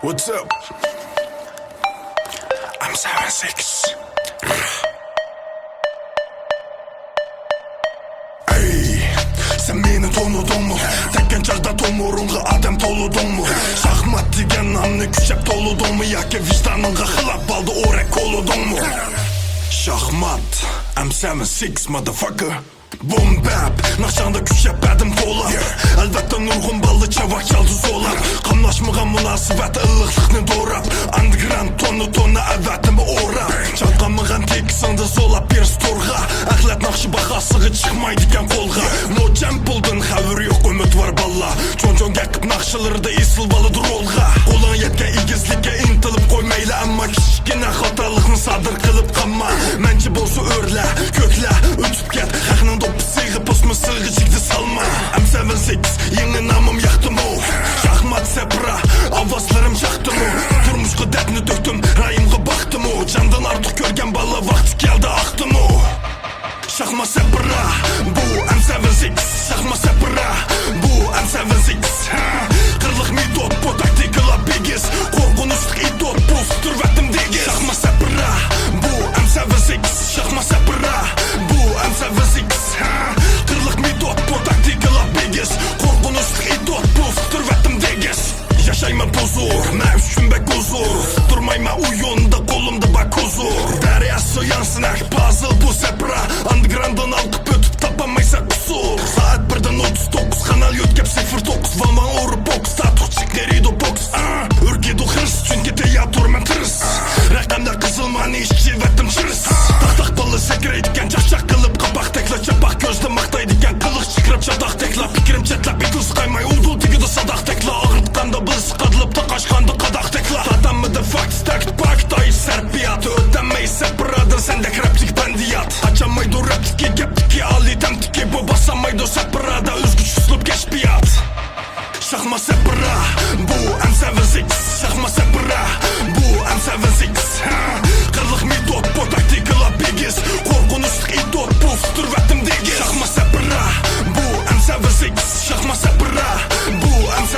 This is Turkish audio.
What's up? I'm 7-6. Ey, sen meni tanıdın mı? Tekken çarda tomurunga adam toludun mu? Şahmat degen namni küçep toludun mu? Yaki vicdanınga xilap aldı orek oludun mu? Şahmat, I'm 7-6 motherfucker. Boom bap, naqşanda küçep adım tola. Albatta nurgun ballı çavak çaldı zolar. Qamlaşmıgan münasibet ıllıqlıqni doğrap. Underground tonu avatımı orap. Çatqanmıgan tek sındı zolap bir storga. Axlat naqşı baxasığı çıkmaydiken kolga. No jump buldun xavir yok ümit var balla. Çon gaqib naqşılarda isil balıdır olga. Qo'lan yetken igizlikka intilib qo'ymayla. Amma kichkina xatolikni sodir qilib qamma. Menchi bo'lsa o'rla, ko'kla, o'tib ket. Haqning do'ppi sig'ib o'sma sig'i chigdi salma. I'm 7-6, yeni namım yaktım o. Şahmat sepra, avazlarım çaktım o. Turmuşqa derdni döktüm, rayımga baktım o. Candan artık görgen balla vakti geldi aktım o. Şahmat sepra, bu M76. Şahmat sepra, bu M76. Qırlıq midot, bu taktikala bigiz. Korkunçluk idot, bu türvetim digiz. Şahmat sepra, bu M76. Şahmat sepra, bu M76. Qırlıq midot, bu taktikala bigiz. Korkunçluk idot, bu türvetim digiz. Yaşayma bozur, mən üçün bək huzur. Durmayma uyunda, kolumda bak huzur. Deryası yansın əq, puzzle bu sepra. Underground'dan alqıb ötüb tapamaysa kusur. Saat 1'den 39, kanal yotkep 09. Vama oru box, tatuq çikleri do box. Ürkidu hırs, çünkü teyatur mən tırıs. Rəqəmdə qızılmani işçi vəttim çırıs. Taxtaq balı səkreydiken çaşaq qılıb. Qabaq tekla çapaq gözdə maqtaydiken. Qılıq çıqırıb çataq tekla. Fikrim çətlap bir tuz qaymay. Uldul tigidi sadaq tekla. Ağırtqanda bız qadılıb da qaşqanda qadaq tekla. Tatamıdı fakt stacked bak dayı serpiyat. Ödəməysə buradır səndək rapçik bəndiyat. Açamaydı rapçiki geptiki ali təmtiki. Bu basamaydı səprada özgüç üslub keşbiyat. Şahma sepra, bu M76. Şahma sepra, bu M76. Qırlıq midot, bu taktikala bigiz. Korkunçluk idot, bu türvetim digiz. Şahma sepra, bu M76. Şahma sepra, bu M76.